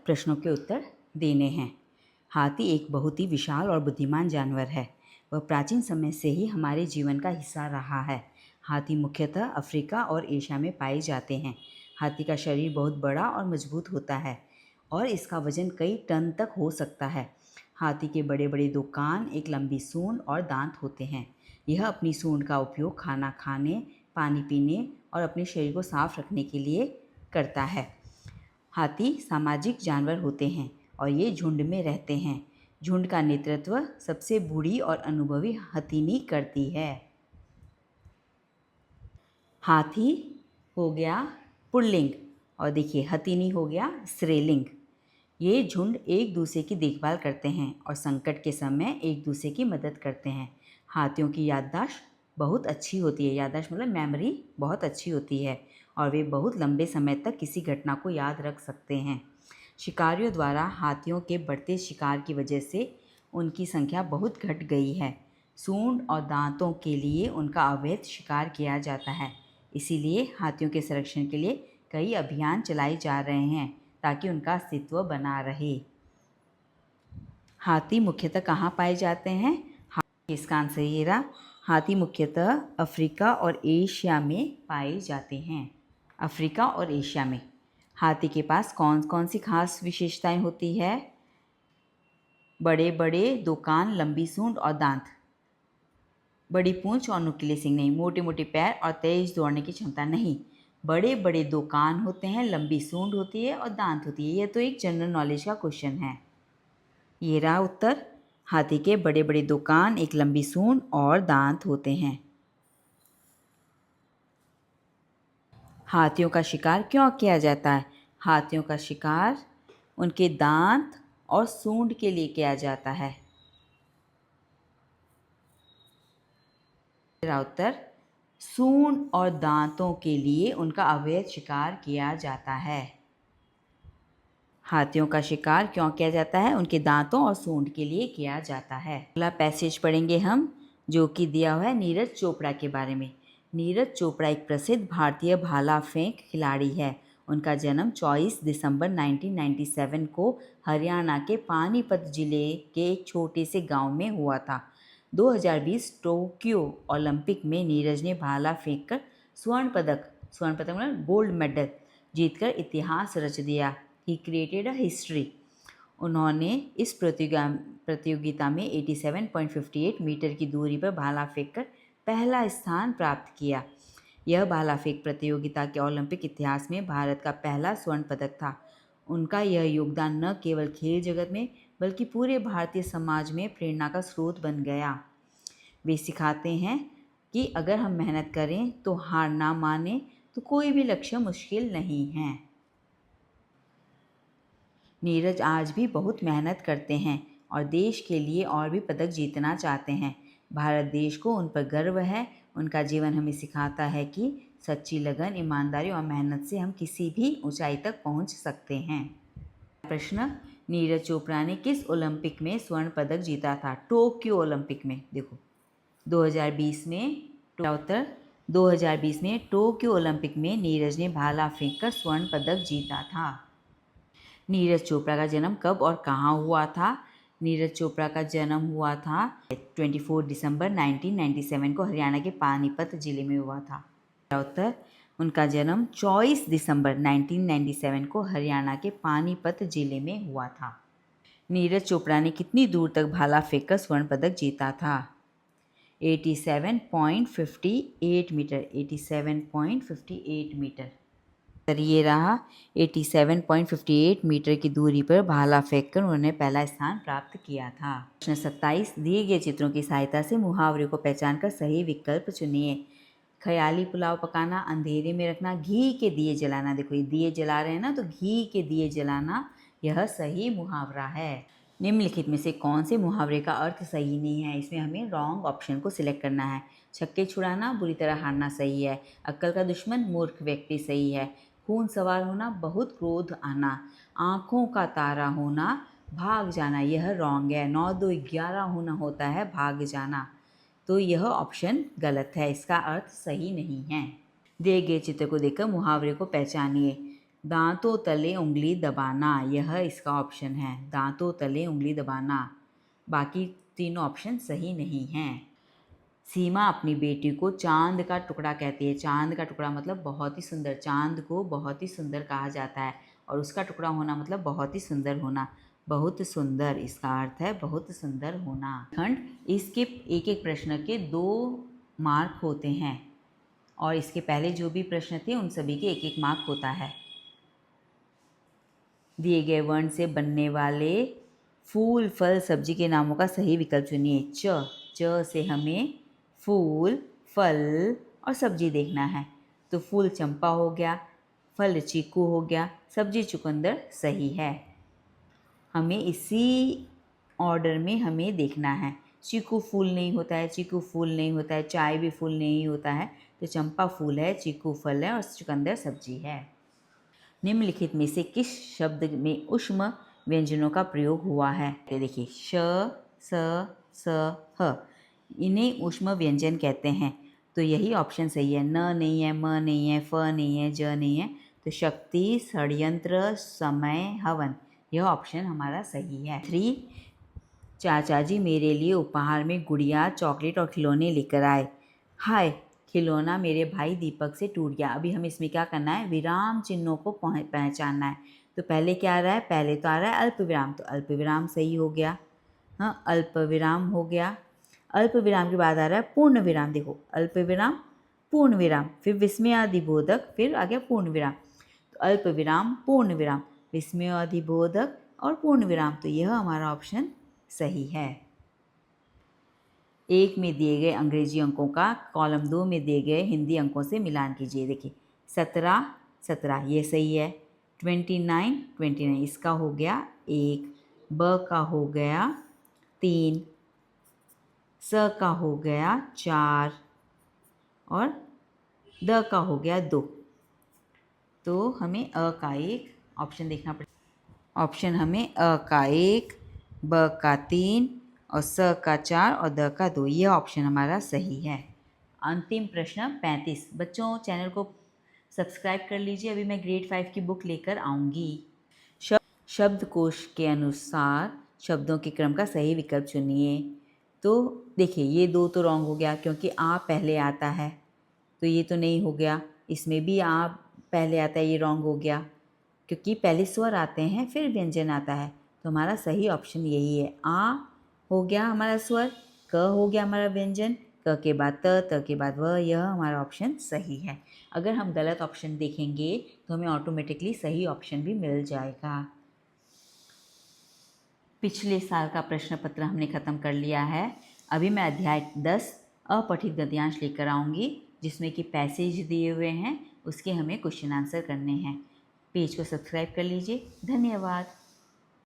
प्रश्नों के उत्तर देने हैं। हाथी एक बहुत ही विशाल और बुद्धिमान जानवर है। वह प्राचीन समय से ही हमारे जीवन का हिस्सा रहा है। हाथी मुख्यतः अफ्रीका और एशिया में पाए जाते हैं। हाथी का शरीर बहुत बड़ा और मजबूत होता है और इसका वजन कई टन तक हो सकता है। हाथी के बड़े बड़े दो कान, एक लंबी सूंड और दांत होते हैं। यह अपनी सूंड का उपयोग खाना खाने, पानी पीने और अपने शरीर को साफ रखने के लिए करता है। हाथी सामाजिक जानवर होते हैं और ये झुंड में रहते हैं। झुंड का नेतृत्व सबसे बूढ़ी और अनुभवी हथिनी करती है। हाथी हो गया पुल्लिंग और देखिए हथिनी हो गया स्त्रीलिंग। ये झुंड एक दूसरे की देखभाल करते हैं और संकट के समय एक दूसरे की मदद करते हैं। हाथियों की याददाश्त बहुत अच्छी होती है। याददाश्त मतलब मेमोरी बहुत अच्छी होती है और वे बहुत लंबे समय तक किसी घटना को याद रख सकते हैं। शिकारियों द्वारा हाथियों के बढ़ते शिकार की वजह से उनकी संख्या बहुत घट गई है। सूंड और दांतों के लिए उनका अवैध शिकार किया जाता है। इसीलिए हाथियों के संरक्षण के लिए कई अभियान चलाए जा रहे हैं ताकि उनका अस्तित्व बना रहे। हाथी मुख्यतः कहाँ पाए जाते हैं? इसका आंसर ये रहा। हाथी मुख्यतः अफ्रीका और एशिया में पाए जाते हैं। अफ्रीका और एशिया में हाथी के पास कौन कौन सी खास विशेषताएं होती है? बड़े बड़े दो कान, लंबी सूंड और दांत, बड़ी पूंछ और नुकीले सींग नहीं, मोटे मोटे पैर और तेज दौड़ने की क्षमता नहीं। बड़े बड़े दो कान होते हैं, लंबी सूंड होती है और दांत होती है। यह तो एक जनरल नॉलेज का क्वेश्चन है। ये रहा उत्तर। हाथी के बड़े बड़े दो कान, एक लंबी सूंड और दांत होते हैं। हाथियों का शिकार क्यों किया जाता है? हाथियों का शिकार उनके दांत और सूंड के लिए किया जाता है। उत्तर, सूंड और दांतों के लिए उनका अवैध शिकार किया जाता है। हाथियों का शिकार क्यों किया जाता है? उनके दांतों और सूंड के लिए किया जाता है। अगला पैसेज पढ़ेंगे हम, जो कि दिया हुआ है नीरज चोपड़ा के बारे में। नीरज चोपड़ा एक प्रसिद्ध भारतीय भाला फेंक खिलाड़ी है। उनका जन्म 24 दिसंबर 1997 को हरियाणा के पानीपत जिले के एक छोटे से गांव में हुआ था। 2020 टोक्यो ओलंपिक में नीरज ने भाला फेंककर स्वर्ण पदक मतलब गोल्ड मेडल जीतकर इतिहास रच दिया। He created a history. उन्होंने इस प्रतियोगिता में 87.58 मीटर की दूरी पर भाला फेंककर पहला स्थान प्राप्त किया। यह भाला फेंक प्रतियोगिता के ओलंपिक इतिहास में भारत का पहला स्वर्ण पदक था। उनका यह योगदान न केवल खेल जगत में बल्कि पूरे भारतीय समाज में प्रेरणा का स्रोत बन गया। वे सिखाते हैं कि अगर हम मेहनत करें तो हार ना माने तो कोई भी लक्ष्य मुश्किल नहीं है। नीरज आज भी बहुत मेहनत करते हैं और देश के लिए और भी पदक जीतना चाहते हैं। भारत देश को उन पर गर्व है। उनका जीवन हमें सिखाता है कि सच्ची लगन, ईमानदारी और मेहनत से हम किसी भी ऊंचाई तक पहुंच सकते हैं। प्रश्न, नीरज चोपड़ा ने किस ओलंपिक में स्वर्ण पदक जीता था? टोक्यो ओलंपिक में। देखो 2020 में उत्तर 2020 में टोक्यो ओलंपिक में नीरज ने भाला फेंककर स्वर्ण पदक जीता था। नीरज चोपड़ा का जन्म कब और कहाँ हुआ था? नीरज चोपड़ा का जन्म हुआ था 24 दिसंबर 1997 को हरियाणा के पानीपत जिले में हुआ था। उत्तर, उनका जन्म 24 दिसंबर 1997 को हरियाणा के पानीपत जिले में हुआ था। नीरज चोपड़ा ने कितनी दूर तक भाला फेंककर स्वर्ण पदक जीता था? 87.58 मीटर। 87.58 मीटर। ये रहा 87.58 मीटर की दूरी पर भाला फेंककर उन्होंने पहला स्थान प्राप्त किया था। प्रश्न 27, दिए गए चित्रों की सहायता से मुहावरे को पहचानकर सही विकल्प चुनिए। ख्याली पुलाव पकाना, अंधेरे में रखना, घी के दिए जलाना। देखो ये दिए जला रहे हैं ना, तो घी के दिए जलाना यह सही मुहावरा है। निम्नलिखित में से कौन से मुहावरे का अर्थ सही नहीं है? इसमें हमें रॉन्ग ऑप्शन को सिलेक्ट करना है। छक्के छुड़ाना, बुरी तरह हारना सही है। अक्ल का दुश्मन मूर्ख व्यक्ति सही है। खून सवार होना, बहुत क्रोध आना। आँखों का तारा होना, भाग जाना, यह रॉन्ग है। 9 2 11 होना होता है भाग जाना, तो यह ऑप्शन गलत है। इसका अर्थ सही नहीं है। दिए गए चित्र को देखकर मुहावरे को पहचानिए। दांतों तले उंगली दबाना, यह इसका ऑप्शन है, दांतों तले उंगली दबाना। बाकी तीनों ऑप्शन सही नहीं हैं। सीमा अपनी बेटी को चांद का टुकड़ा कहती है। चांद का टुकड़ा मतलब बहुत ही सुंदर, चांद को बहुत ही सुंदर कहा जाता है और उसका टुकड़ा होना मतलब बहुत ही सुंदर होना। बहुत सुंदर, इसका अर्थ है बहुत सुंदर होना। खंड, इसके एक एक प्रश्न के 2 मार्क होते हैं और इसके पहले जो भी प्रश्न थे उन सभी के 1-1 मार्क होता है। दिए गए वर्ण से बनने वाले फूल, फल, सब्जी के नामों का सही विकल्प चुनिए। च से हमें फूल, फल और सब्जी देखना है। तो फूल चंपा हो गया, फल चीकू हो गया, सब्जी चुकंदर सही है। हमें इसी ऑर्डर में हमें देखना है। चीकू फूल नहीं होता है, चीकू फूल नहीं होता है, चाय भी फूल नहीं होता है, तो चंपा फूल है, चीकू फल है और चुकंदर सब्जी है। निम्नलिखित में से किस शब्द में ऊष्म व्यंजनों का प्रयोग हुआ है? तो देखिए श, स, स, ह, इन्हें ऊष्म व्यंजन कहते हैं। तो यही ऑप्शन सही है। न नहीं है, म नहीं है, फ नहीं है, ज नहीं है, तो शक्ति, षड्यंत्र, समय, हवन, यह ऑप्शन हमारा सही है। 3, चाचा जी मेरे लिए उपहार में गुड़िया, चॉकलेट और खिलौने लेकर आए। हाय, खिलौना मेरे भाई दीपक से टूट गया। अभी हमें इसमें क्या करना है, विराम चिन्हों को पहचानना है। तो पहले क्या आ रहा है, पहले तो आ रहा है अल्प विराम, तो अल्प विराम सही हो गया। हाँ, अल्प विराम हो गया। अल्प विराम के बाद आ रहा है पूर्ण विराम। देखो अल्प विराम, पूर्ण विराम, फिर विस्मयादिबोधक, फिर आ गया पूर्ण विराम। तो अल्प विराम, पूर्ण विराम, विस्मयादिबोधक और पूर्ण विराम, तो यह हमारा ऑप्शन सही है। 1 में दिए गए अंग्रेजी अंकों का कॉलम 2 में दिए गए हिंदी अंकों से मिलान कीजिए। देखिए 17, 17 ये सही है। 29, 29 इसका हो गया 1, ब का हो गया 3, स का हो गया 4 और द का हो गया 2। तो हमें अ का 1 ऑप्शन देखना पड़ेगा। ऑप्शन हमें अ का 1, ब का 3 और स का 4 और द का 2, यह ऑप्शन हमारा सही है। अंतिम प्रश्न 35। बच्चों चैनल को सब्सक्राइब कर लीजिए, अभी मैं ग्रेड 5 की बुक लेकर आऊँगी। शब्दकोश के अनुसार शब्दों के क्रम का सही विकल्प चुनिए। तो देखिए ये 2 तो रॉन्ग हो गया क्योंकि आ पहले आता है, तो ये तो नहीं हो गया। इसमें भी आ पहले आता है, ये रॉन्ग हो गया क्योंकि पहले स्वर आते हैं फिर व्यंजन आता है। तो हमारा सही ऑप्शन यही है। आ हो गया हमारा स्वर, क हो गया हमारा व्यंजन, क के बाद त के बाद व, यह हमारा ऑप्शन सही है। अगर हम गलत ऑप्शन देखेंगे तो हमें ऑटोमेटिकली सही ऑप्शन भी मिल जाएगा। पिछले साल का प्रश्न पत्र हमने ख़त्म कर लिया है। अभी मैं अध्याय 10 अपठित गद्यांश लेकर आऊँगी, जिसमें कि पैसेज दिए हुए हैं, उसके हमें क्वेश्चन आंसर करने हैं। पेज को सब्सक्राइब कर लीजिए। धन्यवाद।